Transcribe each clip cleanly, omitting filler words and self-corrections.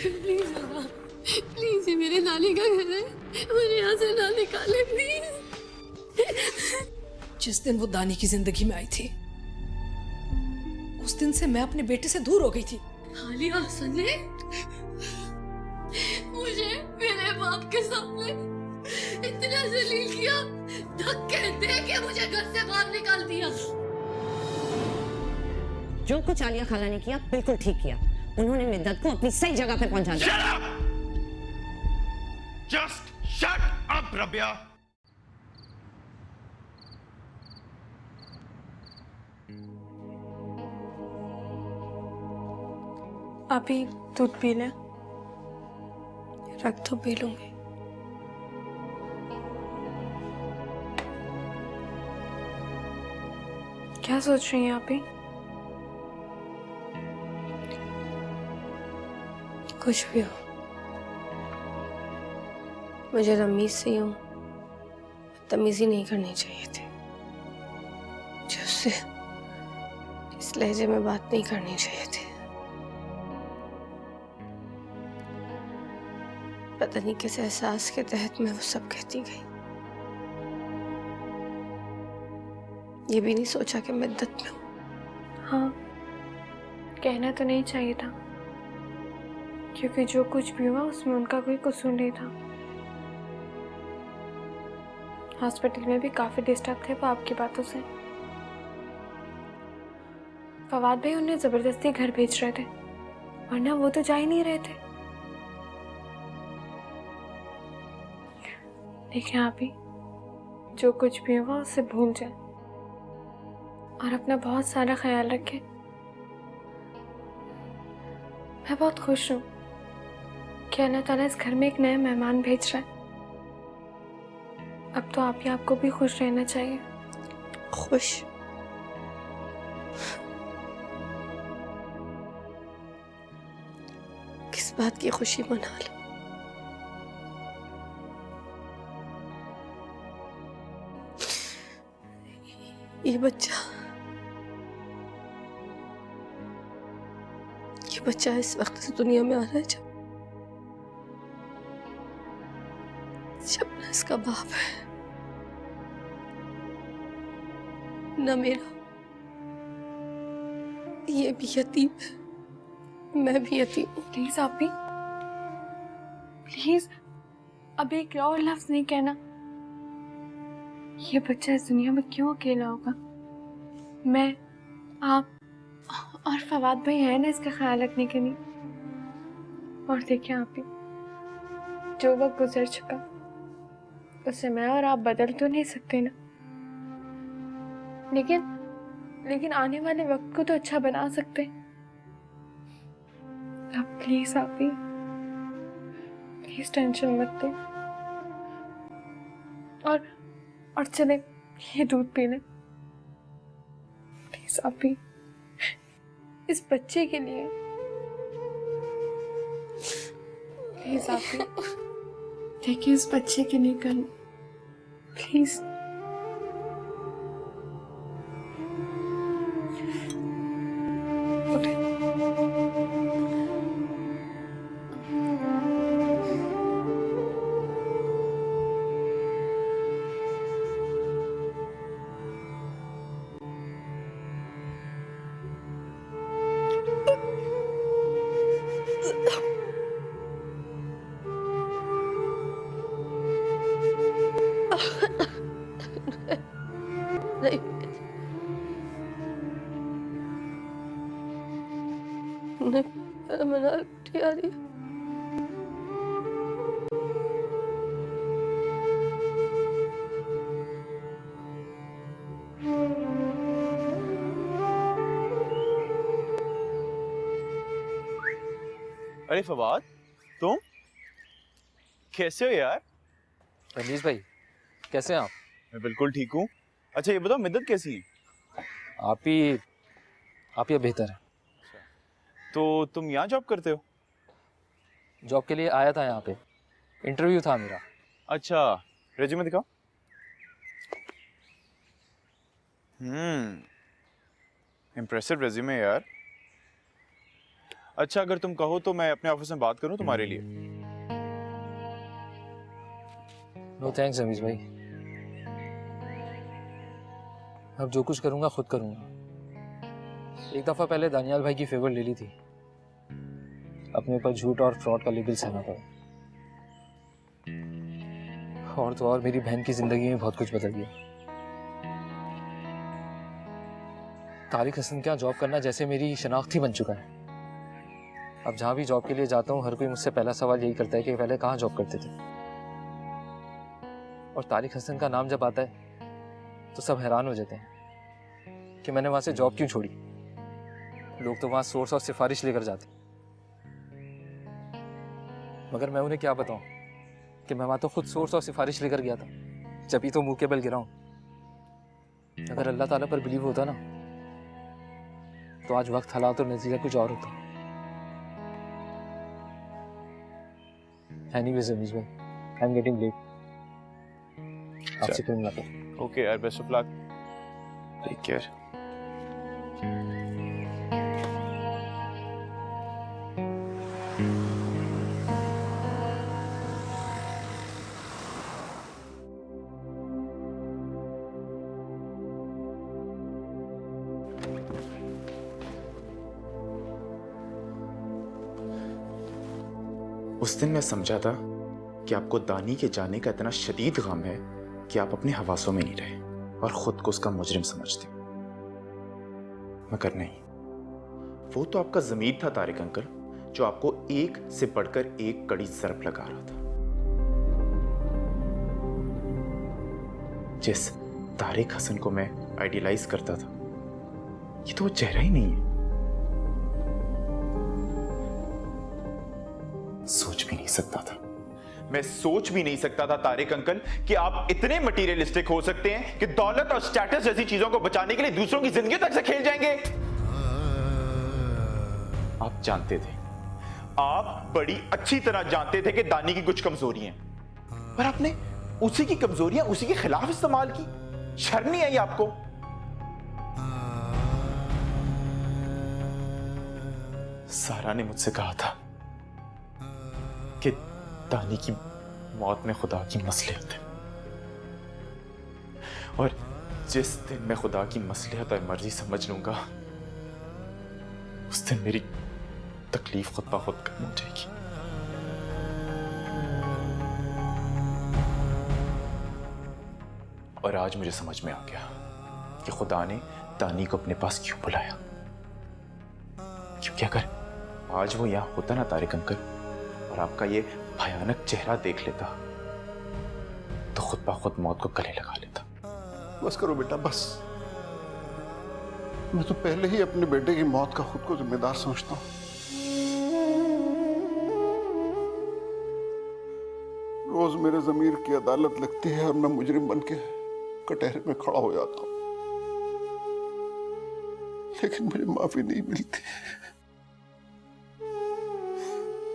Please Baba, please, ये मेरे नानी का घर है, मुझे यहाँ से ना निकाले प्लीज। जिस दिन वो दानी की जिंदगी में आई थी, उस दिन से मैं अपने बेटे से दूर हो गई थी। आलिया, संजय, मुझे मेरे बाप के सामने इतना जलील किया, धक्के दे के मुझे घर से बाहर निकाल दिया। जो कुछ आलिया खाला ने किया बिल्कुल ठीक किया। उन्होंने मिद्दत को अपनी सही जगह पे पहुंचा दिया। Shut up! Just shut up, Rabia. आप ही दूध पी लें, रख तो पी लूंगी। क्या सोच रही हैं आप ही? कुछ भी हो, मुझे रमीज से यूं तमीज़ी नहीं करनी चाहिए थी। मुझे उससे इस लहजे में बात नहीं करनी चाहिए थी। पता नहीं किस एहसास के तहत मैं वो सब कहती गई। ये भी नहीं सोचा कि मैं मिद्दत में हूँ। हाँ, कहना तो नहीं चाहिए था, क्योंकि जो कुछ भी हुआ उसमें उनका कोई कसूर नहीं था। हॉस्पिटल में भी काफी डिस्टर्ब थे वो आपकी बातों से। फवाद भाई उन्हें जबरदस्ती घर भेज रहे थे, वरना वो तो जा ही नहीं रहे थे। देखिए आप ही, जो कुछ भी हुआ उसे भूल जाए और अपना बहुत सारा ख्याल रखें। मैं बहुत खुश हूँ कि अल्लाह ताला इस घर में एक नया मेहमान भेज रहा है। अब तो आप ही आपको भी खुश रहना चाहिए। खुश? किस बात की खुशी मना लो? ये बच्चा इस वक्त इस दुनिया में आ रहा है जब इसका बाप है न मेरा। ये भी यतीम है, मैं भी यतीम हूँ। प्लीज आप भी, प्लीज अब एक और लफ्ज नहीं कहना। ये बच्चा इस दुनिया में क्यों अकेला होगा? मैं, आप और फवाद भाई है ना इसका ख्याल रखने के लिए। और देखिए आप ही, जो वक्त गुजर चुका उसे मैं और आप बदल तो नहीं सकते ना, लेकिन आने वाले वक्त को तो अच्छा बना सकते। अब प्लीज आप ही, प्लीज टेंशन मत लो और चले ये दूध पी लें प्लीज आप ही, इस बच्चे के लिए प्लीज आप ही। देखिए इस बच्चे के लिए कर प्लीज। नहीं, मना आ रही है। अरे फवाद, तुम कैसे हो यार? रमीज भाई, कैसे हैं आप? मैं बिल्कुल ठीक हूँ। अच्छा ये बताओ, मिद्दत कैसी है? आप ही बेहतर है। तो तुम यहाँ जॉब करते हो? जॉब के लिए आया था यहाँ पे, इंटरव्यू था मेरा। अच्छा, रेज्यूमे दिखाओ। इम्प्रेसिव रेज्यूमे यार। अच्छा अगर तुम कहो तो मैं अपने ऑफिस में बात करूं तुम्हारे लिए। नो थैंक्स अमीज भाई, अब जो कुछ करूंगा खुद करूंगा। एक दफा पहले दानियाल भाई की फेवर ले ली थी, अपने ऊपर झूठ और फ्रॉड का लेबल सहना पड़ा। और तो और मेरी बहन की जिंदगी में बहुत कुछ बदल गया। तारिक हसन क्या जॉब करना जैसे मेरी शनाख्त ही बन चुका है। अब जहां भी जॉब के लिए जाता हूँ हर कोई मुझसे पहला सवाल यही करता है कि पहले कहाँ जॉब करते थे। और तारिक हसन का नाम जब आता है तो सब हैरान हो जाते हैं कि मैंने वहां से जॉब क्यों छोड़ी। लोग तो वहां सोर्स और सिफारिश लेकर जाते, मगर मैं उन्हें क्या बताऊं कि मैं वहां तो खुद सोर्स और सिफारिश लेकर गया था, जब ही तो मुंह के बल गिरा हूं। अगर अल्लाह ताला पर बिलीव होता ना तो आज वक्त, हालात और नतीजा कुछ और होता। एनीवेज अमीज भाई, आई एम गेटिंग लेट। आपसे फिर मिलते। ओके यार, best of luck, take care. उस दिन मैं समझा था कि आपको दानी के जाने का इतना शदीद गम है कि आप अपने हवासों में नहीं रहे और खुद को उसका मुजरिम समझते, मगर नहीं। वो तो आपका ज़मीर था तारिक अंकल, जो आपको एक से बढ़कर एक कड़ी ज़रब लगा रहा था। जिस तारिक हसन को मैं आइडियलाइज करता था, ये तो वो चेहरा ही नहीं है। सोच भी नहीं सकता था, मैं सोच भी नहीं सकता था तारिक अंकल कि आप इतने मटीरियलिस्टिक हो सकते हैं कि दौलत और स्टेटस जैसी चीजों को बचाने के लिए दूसरों की जिंदगी तक से खेल जाएंगे। आप जानते थे, आप बड़ी अच्छी तरह जानते थे कि दानी की कुछ कमजोरियां, पर आपने उसी की कमजोरियां उसी के खिलाफ इस्तेमाल की। शर्म नहीं आई आपको? सारा ने मुझसे कहा था कि दानी की मौत में खुदा की मसलिहत है, और जिस दिन मैं खुदा की मसलिहत और मर्जी समझ लूंगा, उस दिन मेरी तकलीफ खुद ब खुद कम हो जाएगी। और आज मुझे समझ में आ गया कि खुदा ने दानी को अपने पास क्यों बुलाया। क्योंकि अगर आज वो यहां होता ना तारिक अंकल, और आपका ये भयानक चेहरा देख लेता, तो खुद ब खुद मौत को गले लगा लेता। बस करो बेटा, बस। मैं तो पहले ही अपने बेटे की मौत का खुद को जिम्मेदार समझता हूं। रोज मेरे ज़मीर की अदालत लगती है और मैं मुजरिम बन के कटहरे में खड़ा हो जाता हूं, लेकिन मुझे माफी नहीं मिलती।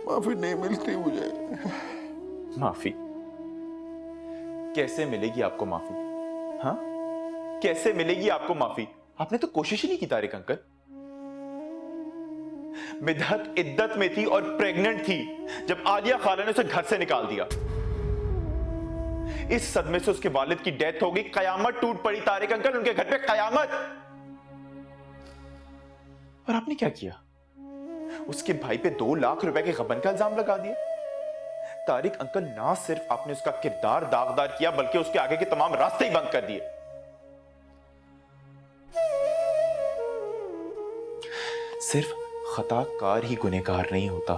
माफी नहीं मिलती मुझे। माफी? कैसे मिलेगी आपको माफी? हाँ, कैसे मिलेगी आपको माफी? आपने तो कोशिश ही नहीं की तारिक अंकल। मिदहत इद्दत में थी और प्रेग्नेंट थी जब आलिया खाला ने उसे घर से निकाल दिया। इस सदमे से उसके वालिद की डेथ हो गई, कयामत टूट पड़ी तारिक अंकल, उनके घर पे कयामत। और आपने क्या किया? उसके भाई पे 2 लाख रुपए के गबन का इल्जाम लगा दिया। तारिक अंकल, ना सिर्फ आपने उसका किरदार दागदार किया, बल्कि उसके आगे के तमाम रास्ते ही बंद कर दिए। सिर्फ खताकार ही गुनहगार नहीं होता,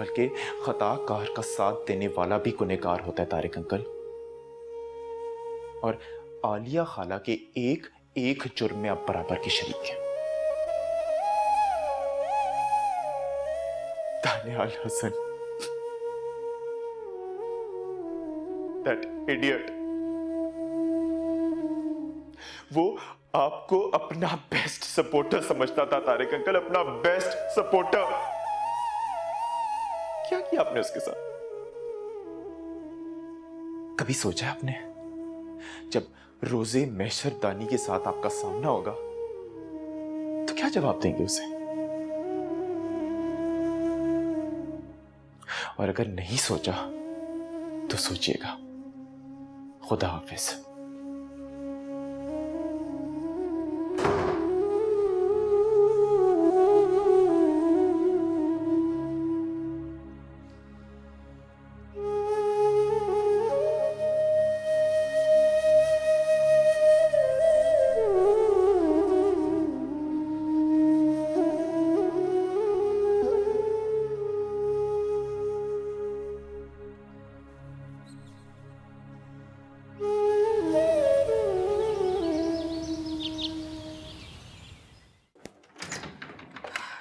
बल्कि खताकार का साथ देने वाला भी गुनहगार होता है तारिक अंकल। और आलिया खाला के एक एक जुर्म में आप बराबर के शरीक हैं। दानियाल हसन, That idiot, वो आपको अपना बेस्ट सपोर्टर समझता था तारिक अंकल, अपना बेस्ट सपोर्टर। क्या किया आपने उसके साथ? कभी सोचा है आपने, जब रोजे महशर दानी के साथ आपका सामना होगा तो क्या जवाब देंगे उसे? और अगर नहीं सोचा तो सोचिएगा। खुदा हाफिज।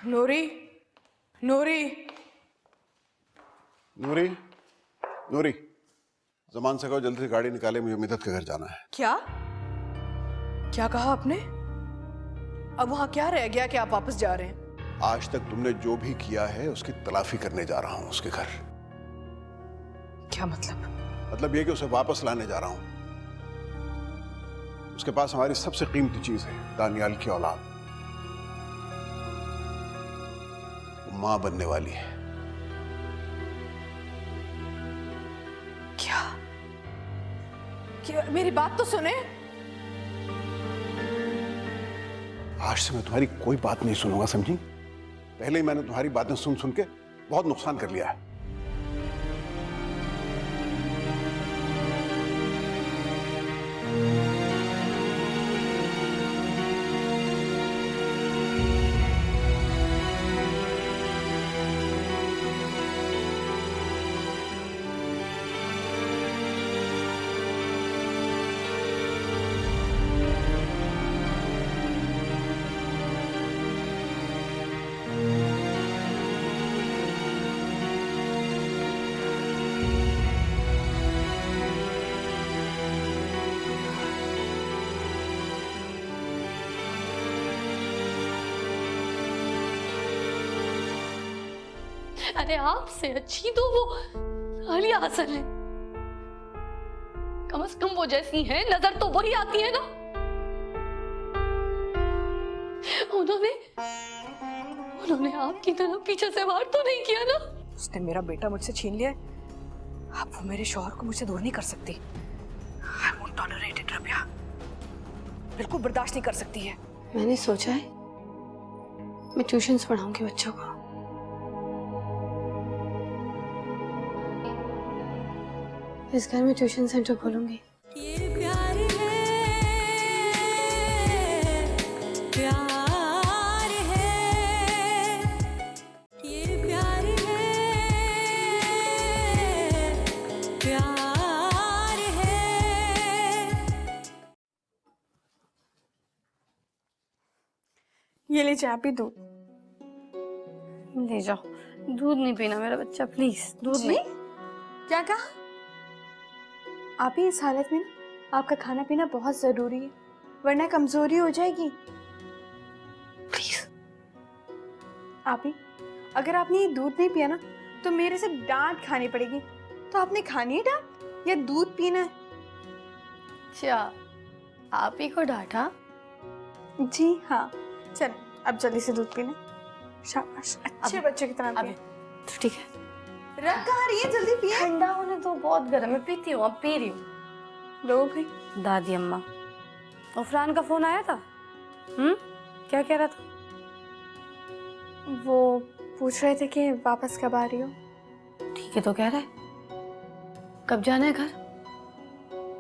नूरी, नूरी, नूरी, नूरी, जमान से कहो जल्दी से गाड़ी निकाले, मुझे मिदत के घर जाना है। क्या क्या कहा आपने? अब वहां क्या रह गया कि आप वापस जा रहे हैं? आज तक तुमने जो भी किया है उसकी तलाफी करने जा रहा हूं उसके घर। क्या मतलब? मतलब ये कि उसे वापस लाने जा रहा हूं। उसके पास हमारी सबसे कीमती चीज है, दानियाल की औलाद। वो मां बनने वाली है। क्या मेरी बात तो सुने। आज से मैं तुम्हारी कोई बात नहीं सुनूंगा, समझी? पहले ही मैंने तुम्हारी बातें सुन सुन के बहुत नुकसान कर लिया है। अरे आपसे अच्छी तो वो आलिया हसन है। कम से कम वो जैसी है, नजर तो वही आती है ना। उन्होंने आपकी तरह पीछे से वार तो नहीं किया ना। उसने मेरा बेटा मुझसे छीन लिया है। अब वो मेरे शौहर को मुझसे दूर नहीं कर सकती। I won't tolerate it, Rabia. बिल्कुल बर्दाश्त नहीं कर सकती है। मैंने सोचा है मैं ट्यूशन्स पढ़ाऊंगी बच्चों को। इस घर में ट्यूशन सेंटर खोलूंगी। ये प्यार है, प्यार है, ये प्यार है, प्यार है। ये ले चाय पी दूध। ले जाओ, दूध नहीं पीना मेरा बच्चा, प्लीज दूध नहीं। क्या कहा? आप ही इस हालत में ना आपका खाना पीना बहुत जरूरी है, वरना कमजोरी हो जाएगी। प्लीज आप ही, अगर आपने ये दूध नहीं पिया ना तो मेरे से डांट खानी पड़ेगी। तो आपने खानी है डांट या दूध पीना है? अच्छा, आप ही को डांटा? जी हाँ, चल अब जल्दी से दूध पीना। शाबाश, अच्छे बच्चे की तरह पिए। तो ठीक है, रख कहाँ रही है, जल्दी पिए। ठंडा होने तो बहुत गर्म है, पीती हूँ, अब पी रही हूँ। लो भाई। दादी अम्मा, उफरान का फोन आया था? क्या कह रहा था? वो पूछ रहे थे कि वापस कब आ रही हो। ठीक है तो कह रहा है, कब जाना है घर?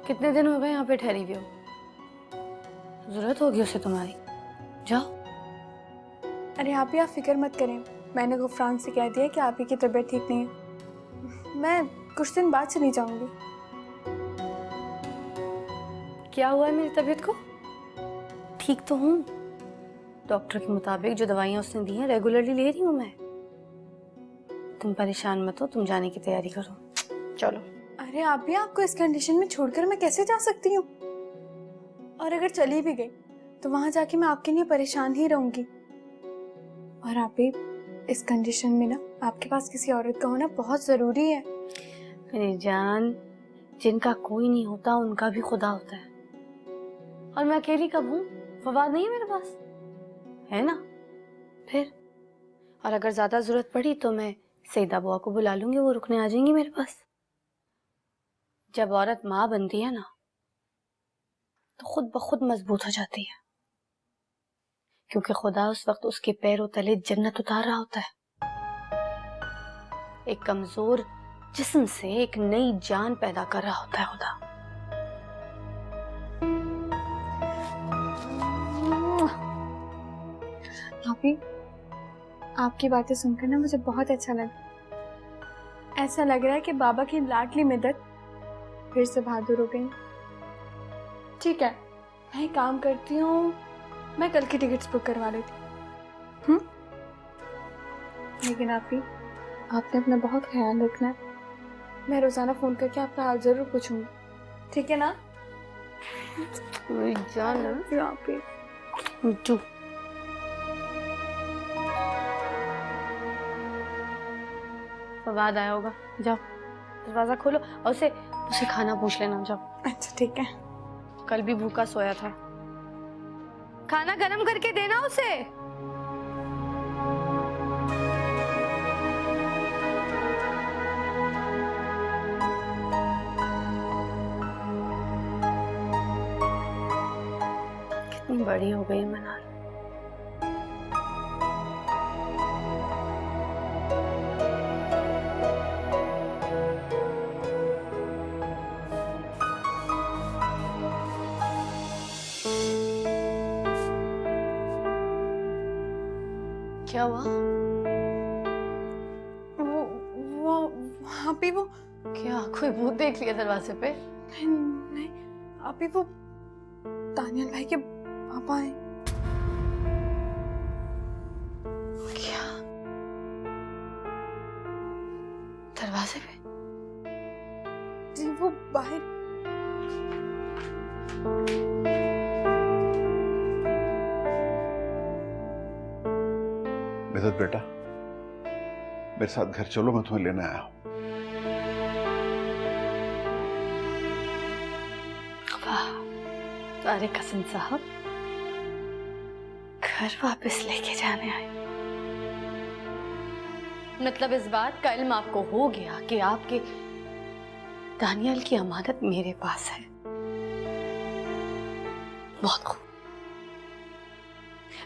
कितने दिन हो गए यहाँ पे ठहरी हुई हो? जरूरत होगी उसे तुम्हारी, जाओ। अरे आप ही, आप फिक्र मत करें, मैंने गुफरान से कह दिया कि आप ही की तबीयत ठीक नहीं है। मैं कुछ दिन बाद चली जाऊंगी। क्या हुआ है मेरी तबीयत को? ठीक तो हूँ, डॉक्टर के मुताबिक जो दवाइयाँ उसने दी हैं रेगुलरली ले रही हूँ मैं। तुम परेशान मत हो, तुम जाने की तैयारी करो, चलो। अरे आप भी, आपको इस कंडीशन में छोड़कर मैं कैसे जा सकती हूँ? और अगर चली भी गई तो वहां जाके मैं आपके लिए परेशान ही रहूंगी। और आप भी, इस कंडीशन में ना आपके पास किसी औरत का होना बहुत जरूरी है। मेरी जान, जिनका कोई नहीं होता उनका भी खुदा होता है। और मैं अकेली कब हूँ? फवाद नहीं है मेरे पास, है ना? फिर और अगर ज्यादा जरूरत पड़ी तो मैं सईदा बुआ को बुला लूंगी, वो रुकने आ जाएंगी मेरे पास। जब औरत माँ बनती है ना तो खुद ब खुद मजबूत हो जाती है, क्योंकि खुदा उस वक्त उसके पैरों तले जन्नत उतार रहा होता है। एक कमजोर जिस्म से एक नई जान पैदा कर रहा होता है खुदा। भाभी, आपकी बातें सुनकर ना मुझे बहुत अच्छा लगा। ऐसा लग रहा है कि बाबा की लाडली मदद फिर से बहादुर हो गई। ठीक है, मैं एक काम करती हूँ, मैं कल की टिकट्स बुक करवा लेती हूँ। लेकिन आपने अपना बहुत ख्याल रखना है। मैं रोजाना फोन करके आपका हाल जरूर पूछूंगी, ठीक है ना? मेरी जान है आप ही। मिट्टू। फवाद आया होगा, जाओ दरवाजा खोलो और उसे खाना पूछ लेना। जाओ। अच्छा ठीक है। कल भी भूखा सोया था, खाना गरम करके देना उसे। कितनी बड़ी हो गई है मनाल। क्या हुआ? वो वहाँ पे वो क्या कोई भूत देख लिया दरवाजे पे? नहीं, अभी वो दानियल भाई के पापा हैं। क्या दरवाजे पे? जी वो बाहर। मेहदत बेटा, मेरे साथ घर चलो, मैं तुम्हें लेने आया हूं। वाह, तारिक हसन साहब घर वापस लेके जाने आए। मतलब इस बात का इल्म आपको हो गया कि आपके दानियल की अमानत मेरे पास है। बहुत खूब।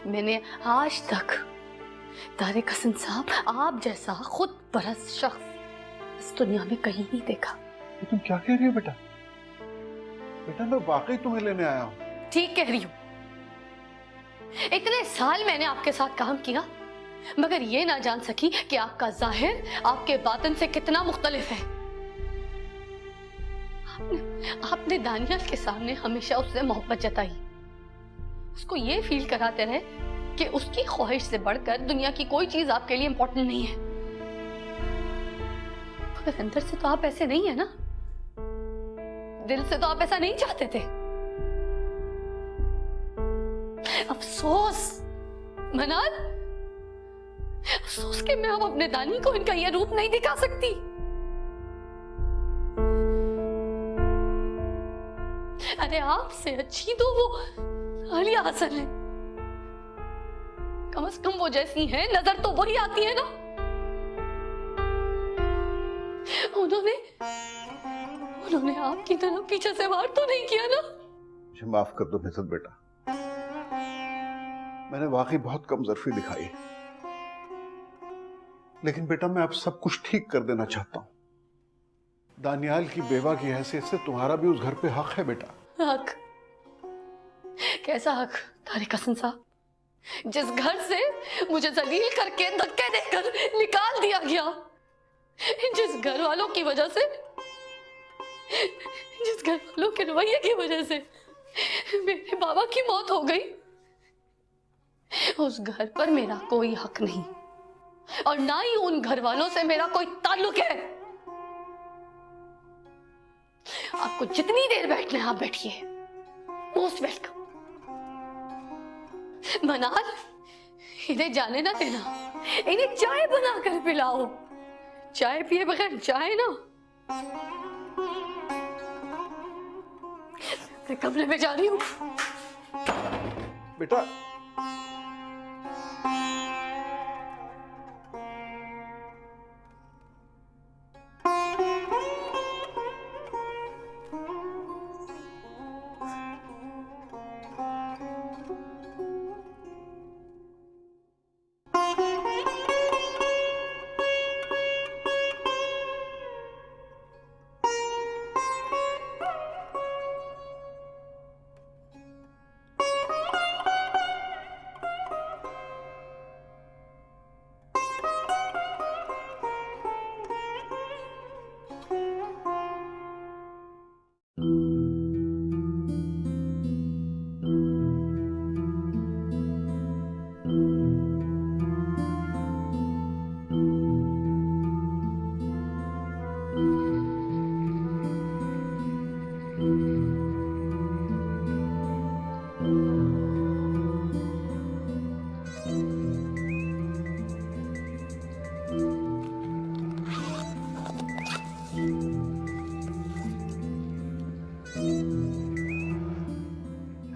मैंने आज तक तारिक हसन साहब आप जैसा खुद परस्त शख्स इस दुनिया में कहीं नहीं देखा। तुम क्या कह रही हो बेटा? बेटा मैं वाकई तुम्हें लेने आया हूं। ठीक कह रही हूं। इतने साल मैंने आपके साथ काम किया, मगर ये ना जान सकी कि आपका जाहिर आपके बातिन से कितना मुख्तलिफ है। आपने दानियल के सामने हमेशा उससे मोहब्बत जताई, उसको ये फील कराते रहे कि उसकी ख्वाहिश से बढ़कर दुनिया की कोई चीज आपके लिए इंपॉर्टेंट नहीं है। मगर अंदर से तो आप ऐसे नहीं है ना, दिल से तो आप ऐसा नहीं चाहते थे। अफसोस मनाल, अफसोस कि मैं अब अपने दानी को इनका यह रूप नहीं दिखा सकती। अरे आपसे अच्छी तो वो आलिया हसन है, कम से कम वो जैसी है नजर तो वही आती है ना। उन्होंने आपकी तरह पीछे से वार तो नहीं किया ना? मुझे माफ कर दो मेहदत बेटा, मैंने वाकई बहुत कमजोरी दिखाई, लेकिन बेटा मैं अब सब कुछ ठीक कर देना चाहता हूं। दानियाल की बेवा की हैसियत से तुम्हारा भी उस घर पे हक है बेटा। हक? कैसा हक तारिक हसन साहब? जिस घर से मुझे जलील करके धक्के देकर निकाल दिया गया, जिस घर वालों की वजह से, जिस घर वालों के रवैये की वजह से मेरे बाबा की मौत हो गई, उस घर पर मेरा कोई हक नहीं और ना ही उन घर वालों से मेरा कोई ताल्लुक है। आपको जितनी देर बैठना है आप बैठिए, मोस्ट वेलकम। मनाल, इन्हें जाने ना देना, इन्हें चाय बना कर पिलाओ। चाय पिए बगैर जाए ना। मैं कमरे में जा रही हूँ। बेटा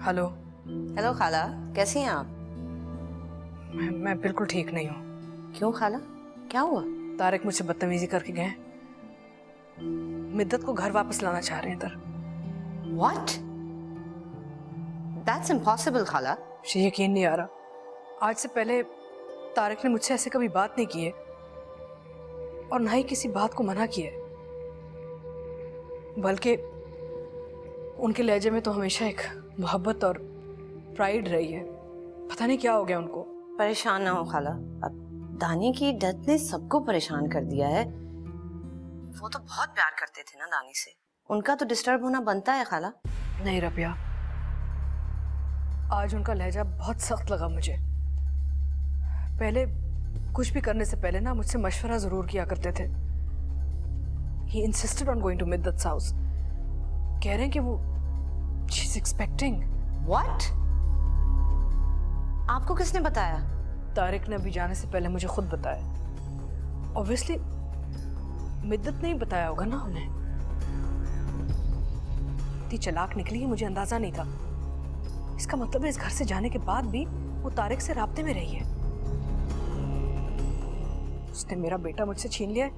हेलो। हेलो खाला, कैसी हैं आप? मैं बिल्कुल ठीक नहीं हूँ। क्यों खाला, क्या हुआ? तारिक मुझसे बदतमीजी करके गए। मिद्दत को घर वापस लाना चाह रहे हैं इधर। What? That's impossible खाला। मुझे यकीन नहीं आ रहा। आज से पहले तारिक ने मुझसे ऐसे कभी बात नहीं की है और ना ही किसी बात को मना किया है। बल्कि उनके लहजे में तो हमेशा एक मोहब्बत और प्राइड रही है। पता नहीं क्या हो गया उनको। परेशान ना हो खाला, अब दानी की डेथ ने सबको परेशान कर दिया है। वो तो बहुत प्यार करते थे ना दानी से, उनका तो डिस्टर्ब होना बनता है खाला। नहीं रबिया, आज उनका लहजा बहुत सख्त लगा मुझे। पहले कुछ भी करने से पहले ना मुझसे मशवरा जरूर किया करते थे। He insisted on going to Middat's house. कह रहे हैं कि वो she's expecting. What? आपको किसने बताया? तारिक ने अभी जाने से पहले मुझे खुद बताया। Obviously मिद्दत ने ही बताया होगा ना उन्हें। इतनी चालाक निकली है, मुझे अंदाजा नहीं था। इसका मतलब है इस घर से जाने के बाद भी वो तारिक से राब्ते में रही है। उसने मेरा बेटा मुझसे छीन लिया है।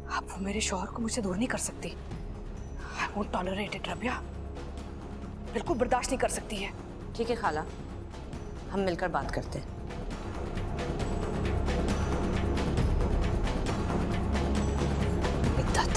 अब वो मेरे शौहर को मुझसे दूर नहीं कर सकती। I won't tolerate it, Rabia. बिल्कुल बर्दाश्त नहीं कर सकती है। ठीक है खाला, हम मिलकर बात करते हैं। मिद्दत,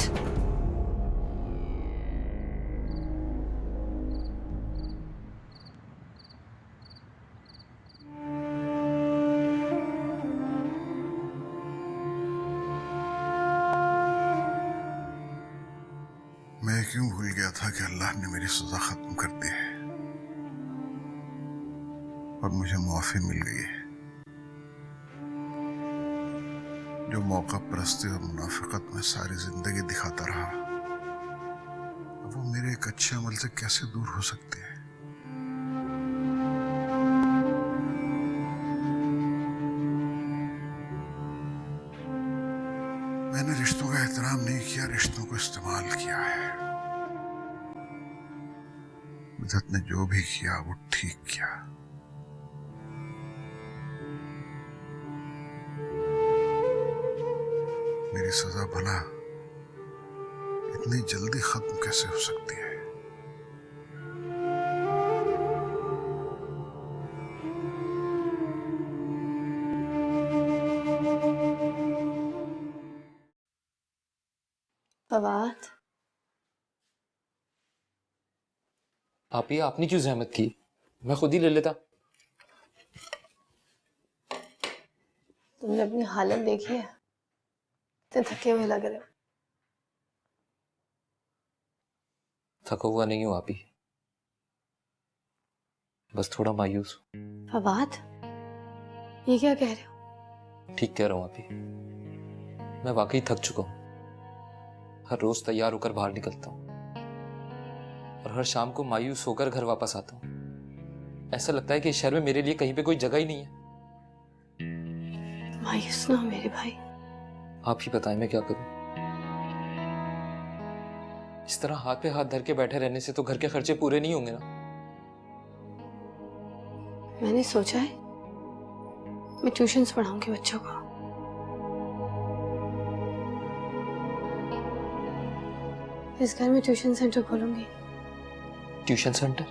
मैं क्यों भूल गया था कि अल्लाह ने मेरी सजा खत्म कर दी है और मुझे मुआफी मिल गई है। जो मौका परस्ती और मुनाफिकत में सारी जिंदगी दिखाता रहा, वो मेरे एक अच्छे अमल से कैसे दूर हो सकती है? मैंने रिश्तों का एहतराम नहीं किया, रिश्तों को इस्तेमाल किया है। मिद्दत ने जो भी किया वो ठीक किया। मेरी सजा भला इतनी जल्दी खत्म कैसे हो सकती है? फवाद, आप ही आपने क्यों जहमत की? मैं खुद ही ले लेता। तुमने अपनी हालत देखी है? इतने थके हुए लग रहे हो। थका हुआ नहीं हूं आप ही, बस थोड़ा मायूस हूं। फवाद, ये क्या कह रहे हो? ठीक कह रहा हूं आप ही, मैं वाकई थक चुका हूं। हर रोज तैयार होकर बाहर निकलता हूं और हर शाम को मायूस होकर घर वापस आता हूं। ऐसा लगता है कि इस शहर में मेरे लिए कहीं पे कोई जगह ही नहीं है। मायूस ना हो मेरे भाई। आप ही बताएं मैं क्या करूं? इस तरह हाथ पे हाथ धर के बैठे रहने से तो घर के खर्चे पूरे नहीं होंगे ना। मैंने सोचा है मैं ट्यूशन्स पढ़ाऊंगी बच्चों को। इस घर में ट्यूशन सेंटर खोलूंगी। Tuition centre?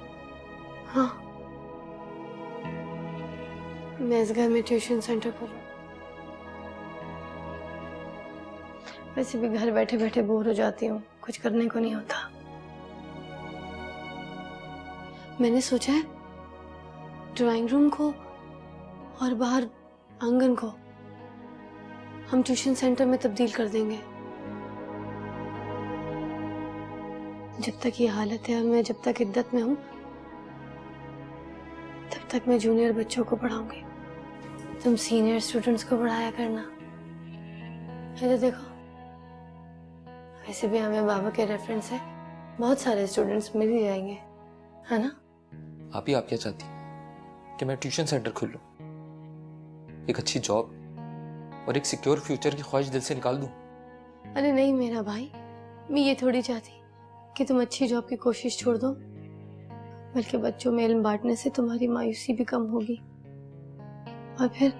हाँ, मैं इस घर में ट्यूशन सेंटर खोलूंगी। वैसे भी घर बैठे बैठे बोर हो जाती हूँ, कुछ करने को नहीं होता। मैंने सोचा है ड्राइंग रूम को और बाहर आंगन को हम ट्यूशन सेंटर में तब्दील कर देंगे। जब तक ये हालत है और मैं जब तक इद्दत में हूँ तब तक मैं जूनियर बच्चों को पढ़ाऊंगी, तुम सीनियर स्टूडेंट्स को पढ़ाया करना। इधर देखो, वैसे भी हमें बाबा के रेफरेंस है, बहुत सारे स्टूडेंट्स मिल ही जाएंगे, है ना? आप ही आप क्या चाहती कि मैं ट्यूशन सेंटर खोल लूं, एक अच्छी जॉब और एक सिक्योर फ्यूचर की ख्वाहिश दिल से निकाल दूं? अरे नहीं मेरा भाई, मैं ये थोड़ी चाहती कि तुम अच्छी जॉब की कोशिश छोड़ दो बल्कि बच्चों में इल्म बांटने से तुम्हारी मायूसी भी कम होगी, और फिर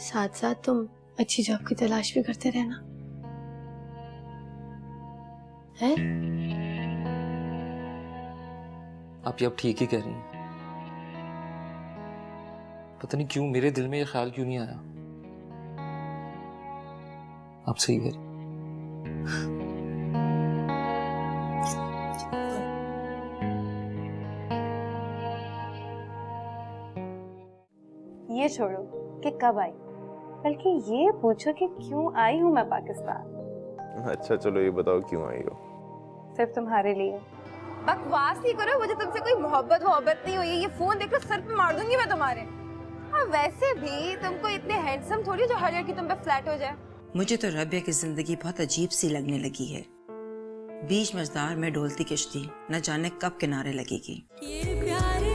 साथ साथ तुम अच्छी जॉब की तलाश भी करते रहना है। आप ये अब ठीक ही कह रही हैं। पता नहीं क्यों मेरे दिल में ये ख्याल क्यों नहीं आया। आप सही कह रही। ये छोड़ो कि कब आई, बल्कि ये पूछो कि क्यों आई हूँ मैं पाकिस्तान। अच्छा चलो ये बताओ क्यों आई हो? सिर्फ तुम्हारे लिए। बकवास ही करो, मुझे तुमसे कोई मोहब्बत नहीं हुई है। ये फोन देखकर सर पे मार दूंगी मैं तुम्हारे। हाँ वैसे भी तुमको इतने हैंडसम थोड़ी जो हर लड़की तुम पे फ्लैट हो जाए। मुझे तो रबिया की जिंदगी बहुत अजीब सी लगने लगी है। बीच मझधार में डोलती किश्ती न जाने कब किनारे लगेगी। ये प्यार है,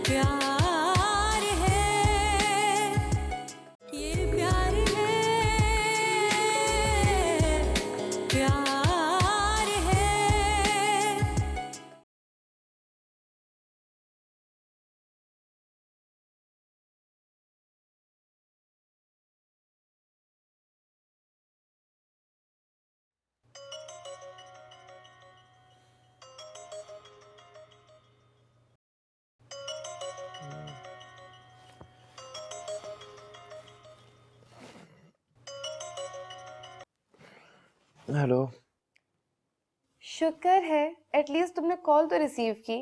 प्यार है, ये प्यार है, प्यार है। हेलो। शुक्र है एटलीस्ट तुमने कॉल तो रिसीव की।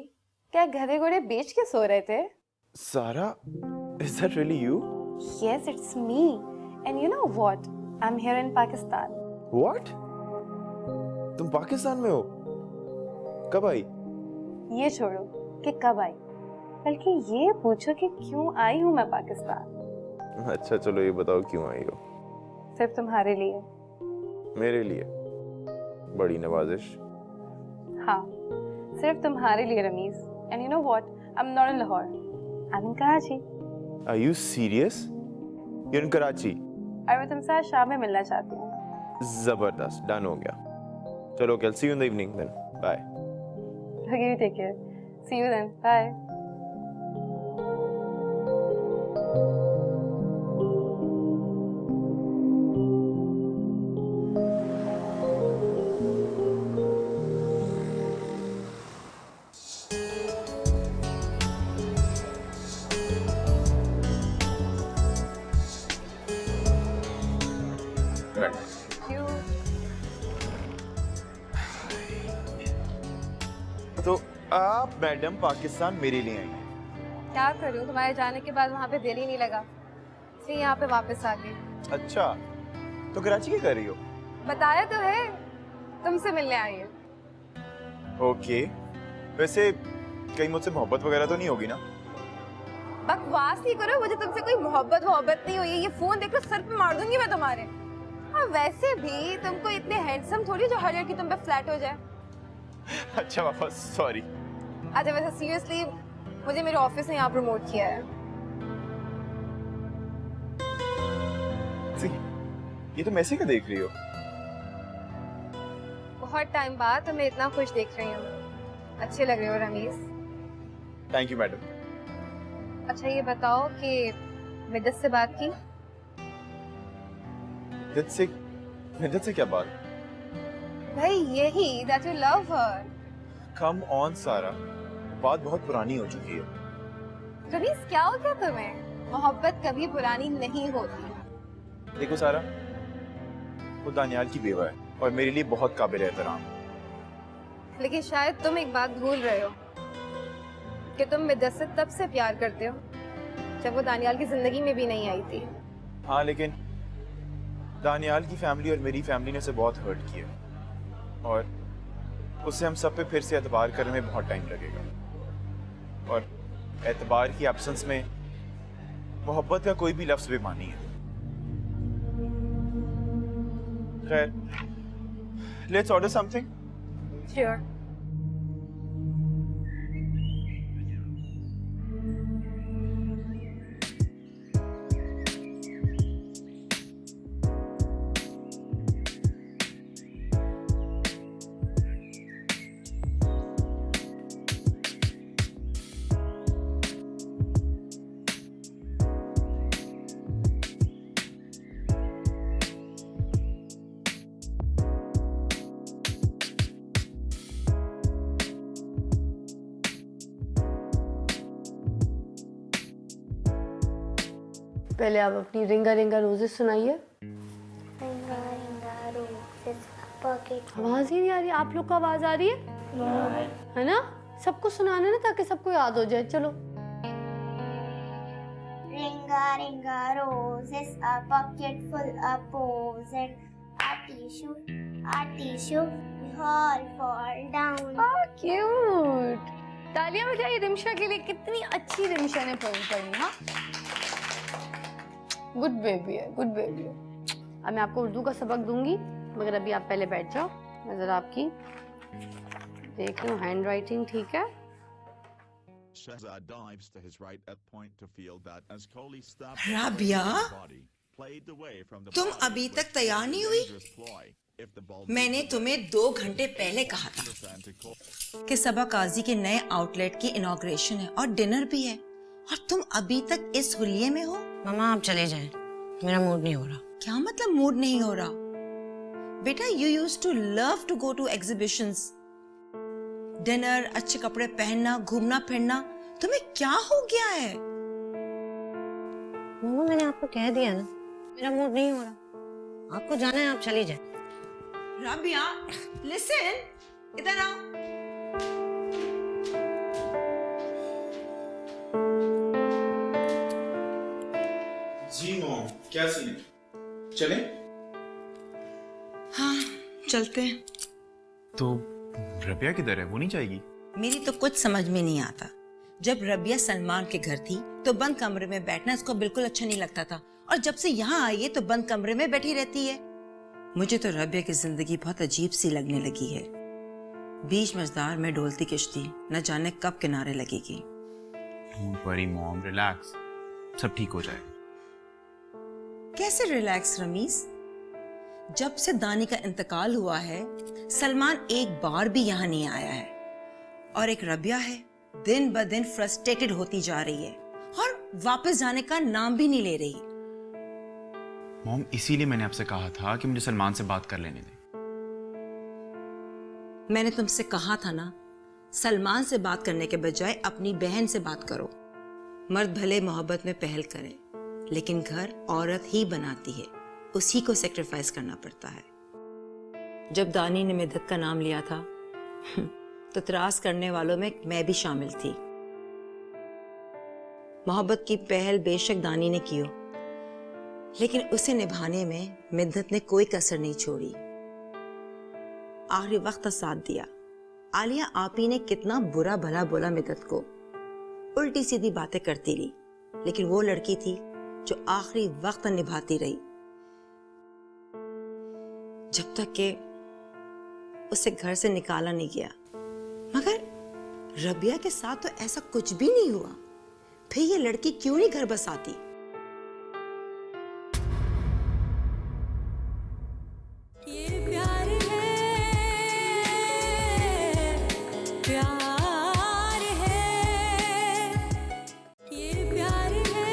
क्या घरे घोड़े बेच के सो रहे थे? सारा, is that really you? Yes, it's me. And you know what? I'm here in Pakistan. What? तुम पाकिस्तान में हो? कब आई? ये छोड़ो कि कब आई, बल्कि ये पूछो कि क्यों आई हूँ मैं पाकिस्तान। अच्छा चलो ये बताओ क्यों आई हो? सिर्फ तुम्हारे लिए। मेरे लिए? बड़ी नवाजिश। हाँ, सिर्फ तुम्हारे लिए Ramiz. And you know what? I'm not in Lahore. I'm in Karachi. Are you serious? You're in Karachi? और मैं तुमसे आज शाम में मिलना चाहती हूँ। जबरदस्त, डन हो गया। चलो I'll see you in the evening then. Bye. Okay, you take care. See you then. Bye. तो आप मैडम पाकिस्तान मेरे लिए आई हैं? क्या करूं, तुम्हारे जाने के बाद वहाँ पे दिल ही नहीं लगा, इसलिए यहाँ पे वापस आ गई। अच्छा, तो कराची क्या कर रही हो? बताया तो है, तुमसे मिलने आई है। ओके, वैसे कहीं मुझसे मोहब्बत वगैरह तो नहीं होगी ना? बकवास ही करो, मुझे तुमसे कोई मोहब्बत नहीं हुई है। ये फोन देखकर सर पे मार दूंगी मैं तुम्हारे। हाँ वैसे भी तुमको इतने हैंडसम थोड़ी जो हर लड़की तुम पे फ्लैट हो जाए। अच्छा वापस, सॉरी। अच्छा वैसे सीरियसली मुझे मेरे ऑफिस ने यहाँ प्रमोट किया है। ये तो मैसे क्या देख रही हो? बहुत टाइम बाद तुम्हें इतना खुश देख रही हूँ, अच्छे लग रहे हो रमीज। Thank you madam. अच्छा ये बताओ कि मिदत से बात की? मिदत से क्या बात? भाई यही that you love her। Come on सारा, बात बहुत पुरानी हो चुकी है। रमीज क्या हो गया तुम्हें? मोहब्बत कभी पुरानी नहीं होती। देखो सारा, वो दानियाल की बेवा है और मेरे लिए बहुत काबिल एहतराम। लेकिन शायद तुम एक बात भूल रहे हो कि तुम मिदत से तब से प्यार करते हो जब वो दानियाल की जिंदगी में भी नहीं आई थी। हाँ लेकिन दानियाल की फैमिली और मेरी फैमिली ने उसे बहुत हर्ट किया और उससे हम सब पे फिर से एतबार करने में बहुत टाइम लगेगा, और एतबार की एब्सेंस में मोहब्बत का कोई भी लफ्ज बेमानी है। खैर, लेट्स ऑर्डर समथिंग। श्योर। पहले आप अपनी रिंगा रिंगा रोजेस सुनाइए। आवाज ही नहीं आ रही, आप लोग को आवाज आ रही है ना? सबको सुनाना ना ताकि सबको याद हो जाए। चलो। Ringa ringa roses, a bucket full of bows, and our tissue, we all fall down. Cute. तालियां बजाइए रिमशा के लिए, कितनी अच्छी रिमशा ने पोएम पढ़ी। हाँ, गुड बेबी है, गुड बेबी है। अब मैं आपको उर्दू का सबक दूंगी, मगर अभी आप पहले बैठ जाओ। मैं जरा आपकी देख लूं हैंड राइटिंग ठीक है। Shahzad dives to his right at point to feel that as Kohli stopped Rabia, body, played away from the तुम ball, अभी तक तैयार नहीं हुई? dangerous ploy. If the ball मैंने तुम्हें 2 घंटे पहले कहा था कि सबा काजी के नए आउटलेट की इनॉग्रेशन है और डिनर भी है, और तुम अभी तक इस हुलिये में हो। मामा आप चले जाएं, मेरा मूड नहीं हो रहा। क्या मतलब मूड नहीं हो रहा? बेटा, you used to love to go to exhibitions, dinner, अच्छे कपड़े पहनना, घूमना फिरना। तुम्हें क्या हो गया है? मामा मैंने आपको कह दिया ना, मेरा मूड नहीं हो रहा। आपको जाना है, आप चली जाए। राबिया, लिसन, इधर आओ। जी मॉम, क्या सीन है? चलें? हाँ, चलते हैं। तो रबिया किधर है? वो नहीं जाएगी? मेरी तो कुछ समझ में नहीं आता। जब रबिया सलमान के घर थी तो बंद कमरे में बैठना इसको बिल्कुल अच्छा नहीं लगता था, और जब से यहाँ आई है तो बंद कमरे में बैठी रहती है। मुझे तो रबिया की जिंदगी बहुत अजीब सी लगने लगी है। बीच मझधार में डोलती किश्ती, न जाने कब किनारे लगेगी। डोंट वरी मॉम, रिलैक्स, सब ठीक हो जाएगा। कैसे रिलैक्स रमीज? जब से दानी का इंतकाल हुआ है सलमान एक बार भी यहाँ नहीं आया है, और एक रबिया है दिन ब दिन फ्रस्ट्रेटेड होती जा रही है और वापस जाने का नाम भी नहीं ले रही। मॉम, इसीलिए मैंने आपसे कहा था कि मुझे सलमान से बात कर लेने दें। मैंने तुमसे कहा था ना, सलमान से बात करने के बजाय अपनी बहन से बात करो। मर्द भले मोहब्बत में पहल करे, लेकिन घर औरत ही बनाती है, उसी को सेक्रीफाइस करना पड़ता है। जब दानी ने मिद्दत का नाम लिया था तो त्रास करने वालों में मैं भी शामिल थी। मोहब्बत की पहल बेशक दानी ने की हो, लेकिन उसे निभाने में मिद्दत ने कोई कसर नहीं छोड़ी। आखिरी वक्त साथ दिया। आलिया आपी ने कितना बुरा भला बोला मिद्दत को, उल्टी सीधी बातें करती रही, लेकिन वो लड़की थी जो आखिरी वक्त निभाती रही, जब तक कि उसे घर से निकाला नहीं गया। मगर रबिया के साथ तो ऐसा कुछ भी नहीं हुआ, फिर ये लड़की क्यों नहीं घर बस आती? ये प्यार है, प्यार है, ये प्यार है,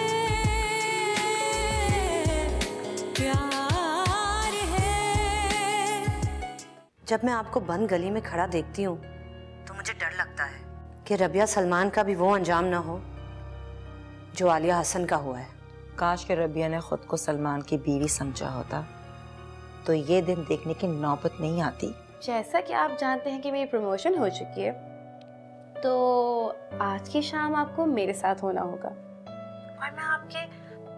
प्यार है। जब मैं आपको बंद गली में खड़ा देखती हूँ तो मुझे डर लगता है कि रबिया सलमान का भी वो अंजाम ना हो जो आलिया हसन का हुआ है। काश के रबिया ने खुद को सलमान की बीवी समझा होता तो ये दिन देखने की नौबत नहीं आती। जैसा कि आप जानते हैं कि मेरी प्रमोशन हो चुकी है, तो आज की शाम आपको मेरे साथ होना होगा, और मैं आपके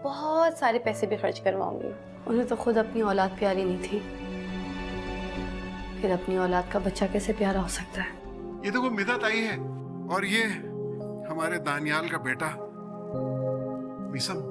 बहुत सारे पैसे भी खर्च करवाऊंगी। उन्हें तो खुद अपनी औलाद प्यारी नहीं थी, फिर अपनी औलाद का बच्चा कैसे प्यारा हो सकता है? ये देखो मिदत आई है, और ये हमारे दानियाल का बेटा मिसम।